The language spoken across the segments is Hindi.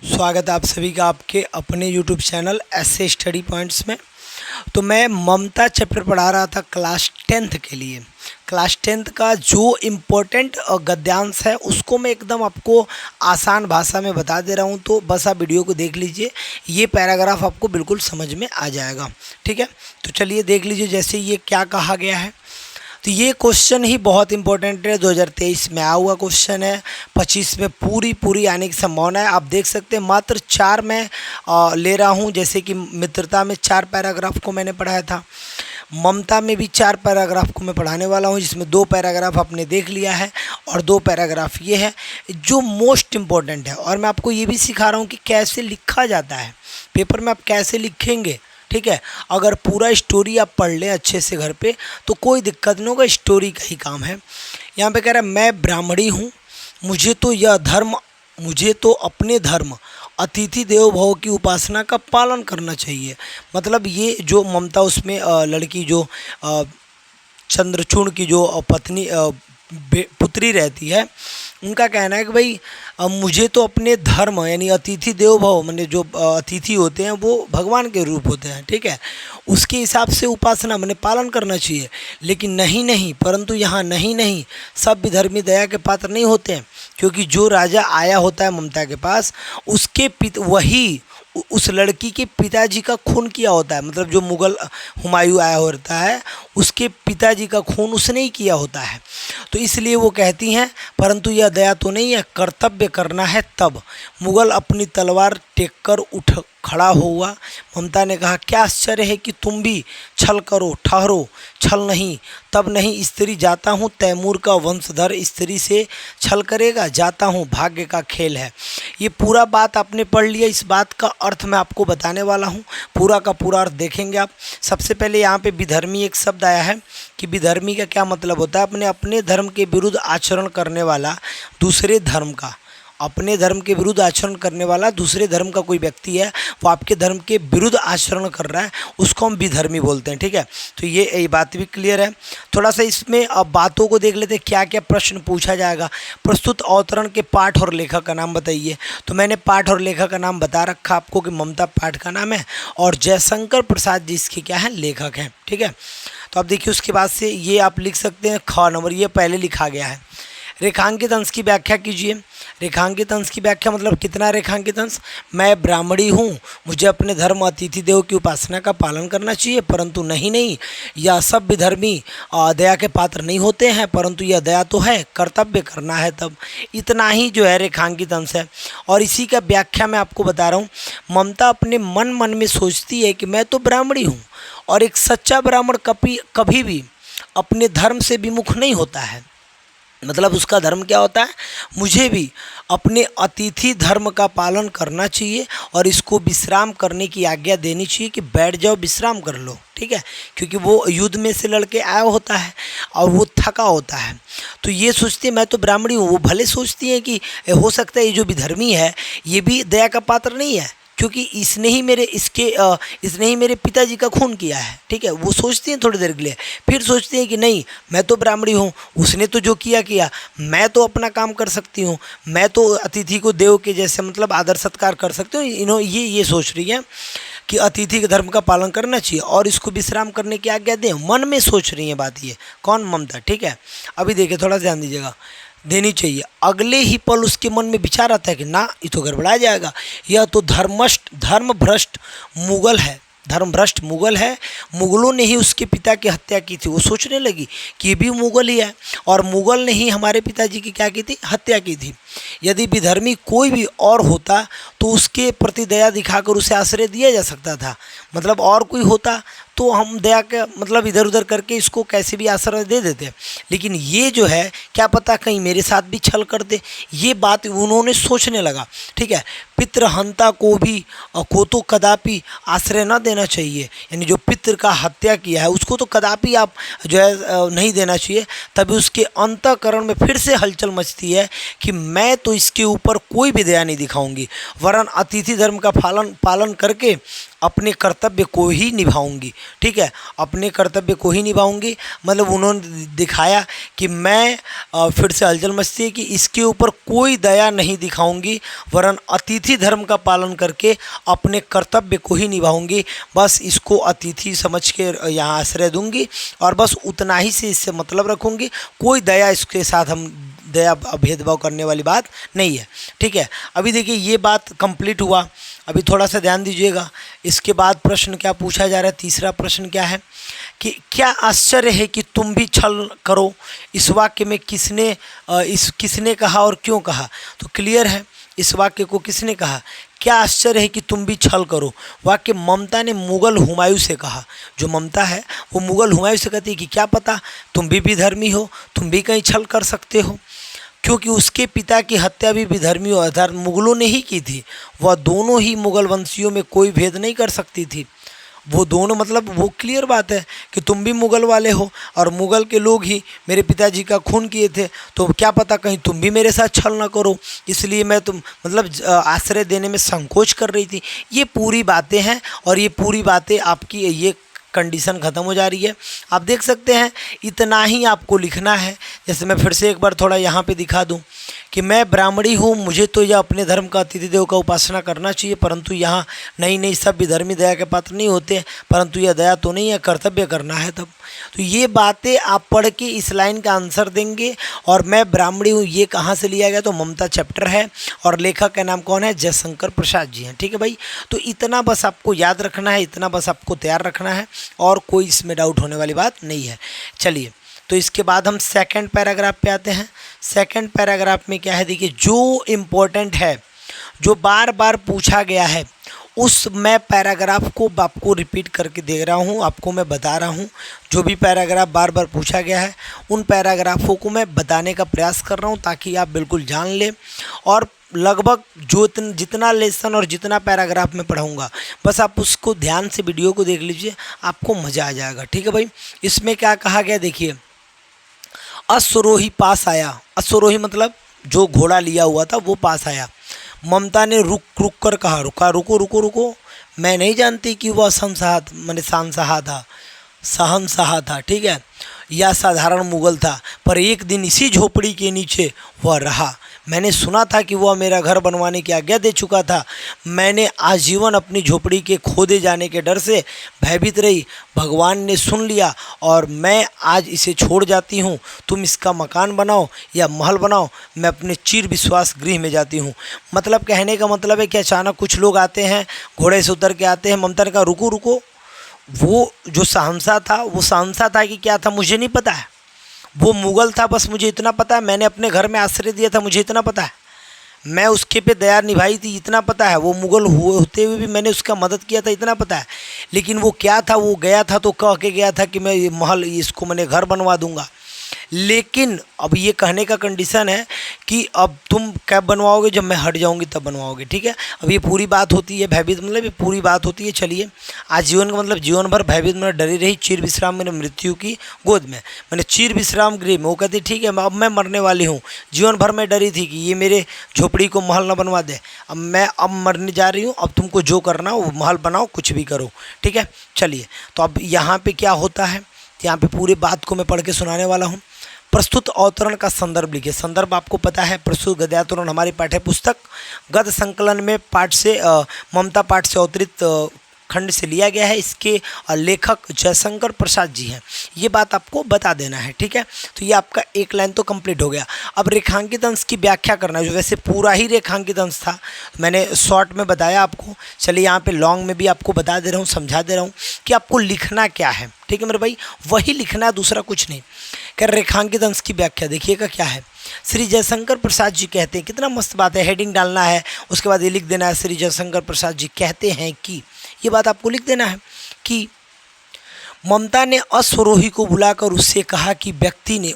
स्वागत है आप सभी का आपके अपने YouTube चैनल ऐसे स्टडी पॉइंट्स में। तो मैं ममता चैप्टर पढ़ा रहा था क्लास 10th के लिए। क्लास 10th का जो इम्पोर्टेंट गद्यांश है उसको मैं एकदम आपको आसान भाषा में बता दे रहा हूँ, तो बस आप वीडियो को देख लीजिए, ये पैराग्राफ आपको बिल्कुल समझ में आ जाएगा। ठीक है, तो चलिए देख लीजिए जैसे ये क्या कहा गया है। तो ये क्वेश्चन ही बहुत इंपॉर्टेंट है, 2023 में आया हुआ क्वेश्चन है, 25 में पूरी आने की संभावना है। आप देख सकते हैं मात्र 4 मैं ले रहा हूँ, जैसे कि मित्रता में 4 पैराग्राफ को मैंने पढ़ाया था, ममता में भी 4 पैराग्राफ को मैं पढ़ाने वाला हूँ, जिसमें 2 पैराग्राफ आपने देख लिया है और 2 पैराग्राफ ये है जो मोस्ट इम्पॉर्टेंट है। और मैं आपको ये भी सिखा रहा हूँ कि कैसे लिखा जाता है, पेपर में आप कैसे लिखेंगे। ठीक है, अगर पूरा स्टोरी आप पढ़ लें अच्छे से घर पे तो कोई दिक्कत नहीं होगा, स्टोरी का ही काम है। यहाँ पे कह रहा है मैं ब्राह्मणी हूँ, मुझे तो अपने धर्म अतिथि देवो भव की उपासना का पालन करना चाहिए। मतलब ये जो ममता उसमें लड़की जो चंद्रचूड़ की जो पत्नी पुत्री रहती है, उनका कहना है कि भाई मुझे तो अपने धर्म यानी अतिथि देवो भव मैंने जो अतिथि होते हैं वो भगवान के रूप होते हैं, ठीक है, उसके हिसाब से उपासना मैंने पालन करना चाहिए। लेकिन नहीं, परंतु यहाँ नहीं, सब विधर्मी दया के पात्र नहीं होते हैं, क्योंकि जो राजा आया होता है ममता के पास उसके वही उस लड़की के पिताजी का खून किया होता है। मतलब जो मुग़ल हुमायूं आया होता है उसके पिताजी का खून उसने ही किया होता है। तो इसलिए वो कहती हैं परंतु यह दया तो नहीं है, कर्तव्य करना है तब। मुग़ल अपनी तलवार टेक कर उठ खड़ा हुआ। ममता ने कहा क्या आश्चर्य है कि तुम भी छल करो, ठहरो, छल नहीं तब नहीं, स्त्री जाता हूँ, तैमूर का वंशधर स्त्री से छल करेगा, जाता हूँ, भाग्य का खेल है। ये पूरा बात आपने पढ़ लिया, इस बात का अर्थ मैं आपको बताने वाला हूँ, पूरा का पूरा अर्थ देखेंगे आप। सबसे पहले यहाँ पे विधर्मी एक शब्द आया है कि विधर्मी का क्या मतलब होता है, अपने धर्म के विरुद्ध आचरण करने वाला दूसरे धर्म का, अपने धर्म के विरुद्ध आचरण करने वाला दूसरे धर्म का कोई व्यक्ति है, वो आपके धर्म के विरुद्ध आचरण कर रहा है, उसको हम विधर्मी बोलते हैं। ठीक है, तो ये बात भी क्लियर है। थोड़ा सा इसमें अब बातों को देख लेते हैं, क्या क्या प्रश्न पूछा जाएगा। प्रस्तुत अवतरण के पाठ और लेखक का नाम बताइए। तो मैंने पाठ और लेखक का नाम बता रखा आपको कि ममता पाठ का नाम है और जयशंकर प्रसाद जी इसके क्या है, लेखक हैं। ठीक है, तो अब देखिए उसके बाद से ये आप लिख सकते हैं ख नंबर, ये पहले लिखा गया है। रेखांकित अंश की व्याख्या कीजिए। रेखांकित अंश की व्याख्या मतलब कितना रेखांकित अंश, मैं ब्राह्मणी हूँ, मुझे अपने धर्म अतिथि देव की उपासना का पालन करना चाहिए, परंतु नहीं, यह सब विधर्मी दया के पात्र नहीं होते हैं, परंतु यह दया तो है, कर्तव्य करना है तब। इतना ही जो है रेखांकित अंश है। और इसी का व्याख्या मैं आपको बता रहा हूँ। ममता अपने मन में सोचती है कि मैं तो ब्राह्मणी हूँ, और एक सच्चा ब्राह्मण कभी भी अपने धर्म से विमुख नहीं होता है। मतलब उसका धर्म क्या होता है, मुझे भी अपने अतिथि धर्म का पालन करना चाहिए और इसको विश्राम करने की आज्ञा देनी चाहिए कि बैठ जाओ विश्राम कर लो। ठीक है, क्योंकि वो युद्ध में से लड़के आया होता है और वो थका होता है, तो ये सोचती है मैं तो ब्राह्मणी हूँ। वो भले सोचती है कि हो सकता है ये जो विधर्मी है ये भी दया का पात्र नहीं है, क्योंकि इसने ही मेरे पिताजी का खून किया है। ठीक है, वो सोचती हैं थोड़ी देर के लिए, फिर सोचती हैं कि नहीं मैं तो ब्राह्मणी हूँ, उसने तो जो किया मैं तो अपना काम कर सकती हूँ, मैं तो अतिथि को देव के जैसे मतलब आदर सत्कार कर सकती हूँ। ये सोच रही है कि अतिथि के धर्म का पालन करना चाहिए और इसको विश्राम करने की आज्ञा दें, मन में सोच रही है बात ये। कौन, ममता। ठीक है, अभी देखिए थोड़ा ध्यान दीजिएगा, देनी चाहिए। अगले ही पल उसके मन में विचार आता है कि ना ये तो गड़बड़ा जाएगा, यह तो धर्मभ्रष्ट मुगल है, धर्मभ्रष्ट मुगल है, मुगलों ने ही उसके पिता की हत्या की थी। वो सोचने लगी कि ये भी मुगल ही है और मुगल ने ही हमारे पिताजी की क्या की थी, हत्या की थी। यदि विधर्मी कोई भी और होता तो उसके प्रति दया दिखाकर उसे आश्रय दिया जा सकता था। मतलब और कोई होता तो हम दया के मतलब इधर उधर करके इसको कैसे भी आश्रय दे देते, लेकिन ये जो है क्या पता कहीं मेरे साथ भी छल कर दे, ये बात उन्होंने सोचने लगा। ठीक है, पितृहंता को तो कदापि आश्रय न देना चाहिए, यानी जो पितृ का हत्या किया है उसको तो कदापि आप जो है नहीं देना चाहिए। तभी उसके अंतःकरण में फिर से हलचल मचती है कि मैं तो तो इसके ऊपर कोई भी दया नहीं दिखाऊंगी, वरन अतिथि धर्म का पालन करके अपने कर्तव्य को ही निभाऊंगी। ठीक है, अपने कर्तव्य को ही निभाऊंगी, मतलब उन्होंने दिखाया कि मैं फिर से हलचल मचती है कि इसके ऊपर कोई दया नहीं दिखाऊंगी, वरन अतिथि धर्म का पालन करके अपने कर्तव्य को ही निभाऊंगी। बस इसको अतिथि समझ के यहाँ आश्रय दूंगी और बस उतना ही से इससे मतलब रखूंगी, कोई दया इसके साथ हम दया भेदभाव करने वाली बात नहीं है। ठीक है, अभी देखिए ये बात कंप्लीट हुआ। अभी थोड़ा सा ध्यान दीजिएगा, इसके बाद प्रश्न क्या पूछा जा रहा है। तीसरा प्रश्न क्या है कि क्या आश्चर्य है कि तुम भी छल करो। इस वाक्य में किसने कहा और क्यों कहा, तो क्लियर है इस वाक्य को किसने कहा। क्या आश्चर्य है कि तुम भी छल करो, वाक्य ममता ने मुगल हुमायूं से कहा। जो ममता है वो मुगल हुमायूं से कहती है कि क्या पता तुम भी विधर्मी हो, तुम भी कहीं छल कर सकते हो, क्योंकि उसके पिता की हत्या भी विधर्मी और मुगलों ने ही की थी। वह दोनों ही मुगल वंशियों में कोई भेद नहीं कर सकती थी। वो दोनों, मतलब वो क्लियर बात है कि तुम भी मुगल वाले हो और मुगल के लोग ही मेरे पिताजी का खून किए थे, तो क्या पता कहीं तुम भी मेरे साथ छल ना करो, इसलिए मैं मतलब आश्रय देने में संकोच कर रही थी। ये पूरी बातें हैं और ये पूरी बातें आपकी ये कंडीशन ख़त्म हो जा रही है। आप देख सकते हैं इतना ही आपको लिखना है। जैसे मैं फिर से एक बार थोड़ा यहाँ पे दिखा दूँ कि मैं ब्राह्मणी हूँ, मुझे तो यह अपने धर्म का अतिथि देव का उपासना करना चाहिए, परंतु यहाँ नहीं सब विधर्मी दया के पात्र नहीं होते, परंतु यह दया तो नहीं है, कर्तव्य करना है तब। तो ये बातें आप पढ़ के इस लाइन का आंसर देंगे। और मैं ब्राह्मणी हूँ ये कहाँ से लिया गया, तो ममता चैप्टर है और लेखक का नाम कौन है, जयशंकर प्रसाद जी हैं। ठीक है भाई, तो इतना बस आपको याद रखना है, इतना बस आपको तैयार रखना है और कोई इसमें डाउट होने वाली बात नहीं है। चलिए, तो इसके बाद हम सेकंड पैराग्राफ पे आते हैं। सेकंड पैराग्राफ में क्या है, देखिए जो इम्पोर्टेंट है, जो बार बार पूछा गया है, उस मैं पैराग्राफ को आपको रिपीट करके दे रहा हूँ, आपको मैं बता रहा हूँ। जो भी पैराग्राफ बार बार पूछा गया है उन पैराग्राफों को मैं बताने का प्रयास कर रहा हूँ ताकि आप बिल्कुल जान लें। और लगभग जितना लेसन और जितना पैराग्राफ में पढ़ाऊँगा, बस आप उसको ध्यान से वीडियो को देख लीजिए, आपको मज़ा आ जाएगा। ठीक है भाई, इसमें क्या कहा गया देखिए, अश्वरोही पास आया। अश्वरोही मतलब जो घोड़ा लिया हुआ था वो पास आया। ममता ने रुक कर कहा, रुको, मैं नहीं जानती कि वह शहंशाह था, ठीक है, या साधारण मुगल था, पर एक दिन इसी झोपड़ी के नीचे वह रहा। मैंने सुना था कि वह मेरा घर बनवाने की आज्ञा दे चुका था। मैंने आजीवन अपनी झोपड़ी के खोदे जाने के डर से भयभीत रही। भगवान ने सुन लिया और मैं आज इसे छोड़ जाती हूँ। तुम इसका मकान बनाओ या महल बनाओ, मैं अपने चिर विश्वास गृह में जाती हूँ। मतलब कहने का मतलब है कि अचानक कुछ लोग आते हैं, घोड़े से उतर के आते हैं। ममता ने कहा रुको, वो जो शहंशाह था वो शहंशाह था कि क्या था मुझे नहीं पता है, वो मुगल था, बस मुझे इतना पता है। मैंने अपने घर में आश्रय दिया था, मुझे इतना पता है। मैं उसके पे दया निभाई थी, इतना पता है। वो मुगल होते हुए भी मैंने उसका मदद किया था, इतना पता है। लेकिन वो क्या था, वो गया था तो कह के गया था कि मैं ये महल, इसको मैंने घर बनवा दूंगा। लेकिन अब ये कहने का कंडीशन है कि अब तुम कब बनवाओगे, जब मैं हट जाऊंगी तब बनवाओगे। ठीक है, अब ये पूरी बात होती है भयभीत, मतलब ये पूरी बात होती है। चलिए, आजीवन का मतलब जीवन भर भयभीत मतलब डरी रही, चिर विश्राम मैंने मृत्यु की गोद में, मैंने चिर विश्राम गृह में। वो कहती ठीक है अब मैं मरने वाली हूँ, जीवन भर मैं डरी थी कि ये मेरे झोपड़ी को महल न बनवा दे। अब मरने जा रही हूँ, अब तुमको जो करना हो वो महल बनाओ, कुछ भी करो। ठीक है, चलिए, तो अब यहाँ पर क्या होता है, यहाँ पर पूरी बात को मैं पढ़ के सुनाने वाला हूँ। प्रस्तुत अवतरण का संदर्भ लिखिए। संदर्भ आपको पता है, प्रस्तुत गद्यावतरण हमारी पाठ्य पुस्तक गद्य संकलन में ममता पाठ से अवतरित खंड से लिया गया है। इसके लेखक जयशंकर प्रसाद जी हैं, ये बात आपको बता देना है। ठीक है, तो ये आपका एक लाइन तो कंप्लीट हो गया। अब रेखांकित अंश की व्याख्या करना है, जो वैसे पूरा ही रेखांकित अंश था, मैंने शॉर्ट में बताया आपको। चलिए, यहाँ पे लॉन्ग में भी आपको बता दे रहा हूँ, समझा दे रहा हूँ कि आपको लिखना क्या है। ठीक है मेरे भाई, वही लिखना है, दूसरा कुछ नहीं। क्या रेखांकित अंश की व्याख्या देखिएगा क्या है। श्री जयशंकर प्रसाद जी कहते हैं, कितना मस्त बात है, हेडिंग डालना है, उसके बाद ये लिख देना है, श्री जयशंकर प्रसाद जी कहते हैं कि, ये बात आपको लिख देना है कि ममता ने अश्वरोही को बुलाकर उससे कहा कि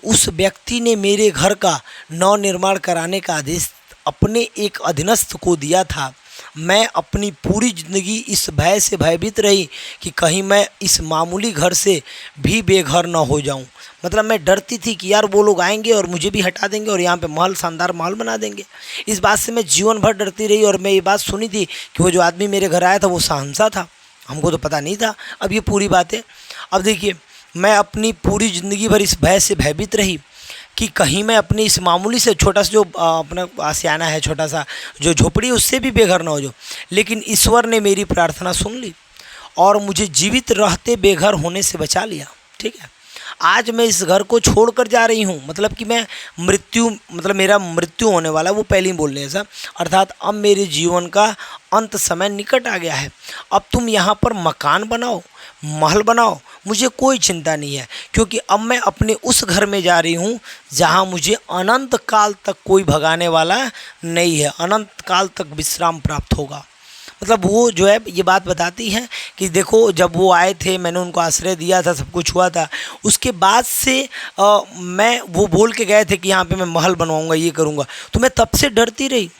उस व्यक्ति ने मेरे घर का नवनिर्माण कराने का आदेश अपने एक अधीनस्थ को दिया था। मैं अपनी पूरी ज़िंदगी इस भय से भयभीत रही कि कहीं मैं इस मामूली घर से भी बेघर न हो जाऊं। मतलब मैं डरती थी कि यार वो लोग आएंगे और मुझे भी हटा देंगे और यहाँ पे महल, शानदार महल बना देंगे। इस बात से मैं जीवन भर डरती रही और मैं ये बात सुनी थी कि वो जो आदमी मेरे घर आया था वो शहंशाह था। हमको तो पता नहीं था। अब ये पूरी बात है। अब देखिए, मैं अपनी पूरी ज़िंदगी भर इस भय से भयभीत रही कि कहीं मैं अपनी इस मामूली से छोटा सा जो अपना आशियाना है, छोटा सा जो झोपड़ी, उससे भी बेघर ना हो जाऊँ। लेकिन ईश्वर ने मेरी प्रार्थना सुन ली और मुझे जीवित रहते बेघर होने से बचा लिया। ठीक है, आज मैं इस घर को छोड़कर जा रही हूँ, मतलब कि मैं मतलब मेरा मृत्यु होने वाला है, वो पहले ही बोल रहे हैं सर। अर्थात अब मेरे जीवन का अंत समय निकट आ गया है। अब तुम यहाँ पर मकान बनाओ, महल बनाओ, मुझे कोई चिंता नहीं है, क्योंकि अब मैं अपने उस घर में जा रही हूँ जहाँ मुझे अनंत काल तक कोई भगाने वाला नहीं है, अनंत काल तक विश्राम प्राप्त होगा। मतलब वो जो है ये बात बताती है कि देखो, जब वो आए थे, मैंने उनको आश्रय दिया था, सब कुछ हुआ था, उसके बाद से मैं वो बोल के गए थे कि यहाँ पे मैं महल बनवाऊँगा, ये करूँगा, तो मैं तब से डरती रही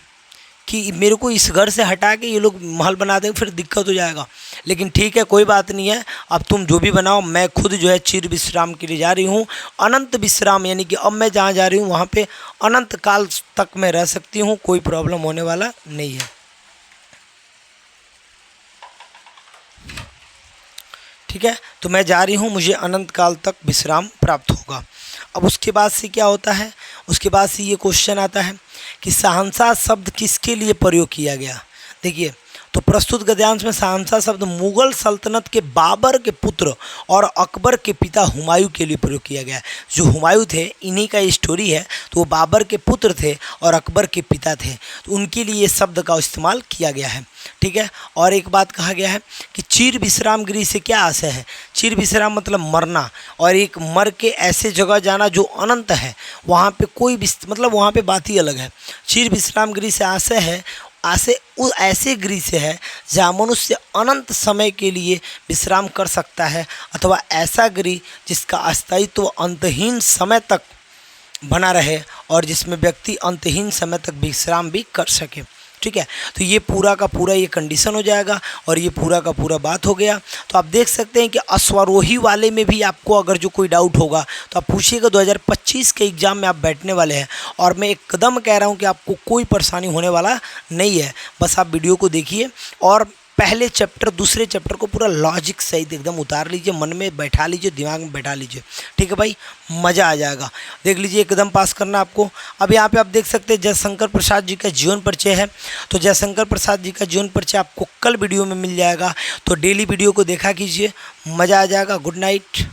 कि मेरे को इस घर से हटा के ये लोग महल बना देंगे, फिर दिक्कत हो जाएगा। लेकिन ठीक है, कोई बात नहीं है, अब तुम जो भी बनाओ, मैं खुद जो है चिर विश्राम के लिए जा रही हूँ, अनंत विश्राम, यानी कि अब मैं जहाँ जा रही हूँ वहाँ पे अनंत काल तक मैं रह सकती हूँ, कोई प्रॉब्लम होने वाला नहीं है। ठीक है, तो मैं जा रही हूँ, मुझे अनंत काल तक विश्राम प्राप्त होगा। अब उसके बाद से क्या होता है, उसके बाद से ये क्वेश्चन आता है कि शहंशाह शब्द किसके लिए प्रयोग किया गया। देखिए, तो प्रस्तुत गद्यांश में शहंशाह शब्द मुगल सल्तनत के बाबर के पुत्र और अकबर के पिता हुमायूं के लिए प्रयोग किया गया है। जो हुमायूं थे, इन्हीं का स्टोरी है, तो वो बाबर के पुत्र थे और अकबर के पिता थे, तो उनके लिए ये शब्द का इस्तेमाल किया गया है। ठीक है, और एक बात कहा गया है कि चिर विश्राम गृह से क्या आशय है। चिर विश्राम मतलब मरना, और एक मर के ऐसे जगह जाना जो अनंत है, वहाँ पे कोई मतलब वहाँ पे बात ही अलग है। चिर विश्राम गृह से आशय है, ऐसे गृह से है जहाँ मनुष्य अनंत समय के लिए विश्राम कर सकता है, अथवा ऐसा गृह जिसका अस्तित्व अंतहीन समय तक बना रहे और जिसमें व्यक्ति अंतहीन समय तक विश्राम भी कर सके। ठीक है, तो ये पूरा का पूरा ये कंडीशन हो जाएगा और ये पूरा का पूरा बात हो गया। तो आप देख सकते हैं कि अश्वारोही वाले में भी आपको अगर जो कोई डाउट होगा तो आप पूछिएगा। 2025 के एग्ज़ाम में आप बैठने वाले हैं और मैं एकदम कह रहा हूँ कि आपको कोई परेशानी होने वाला नहीं है। बस आप वीडियो को देखिए और पहले चैप्टर, दूसरे चैप्टर को पूरा लॉजिक सहित एकदम उतार लीजिए, मन में बैठा लीजिए, दिमाग में बैठा लीजिए। ठीक है भाई, मज़ा आ जाएगा। देख लीजिए, एकदम पास करना आपको। अब यहाँ पे आप देख सकते हैं जयशंकर प्रसाद जी का जीवन परिचय है। तो जयशंकर प्रसाद जी का जीवन परिचय आपको कल वीडियो में मिल जाएगा, तो डेली वीडियो को देखा कीजिए, मज़ा आ जाएगा। Good night.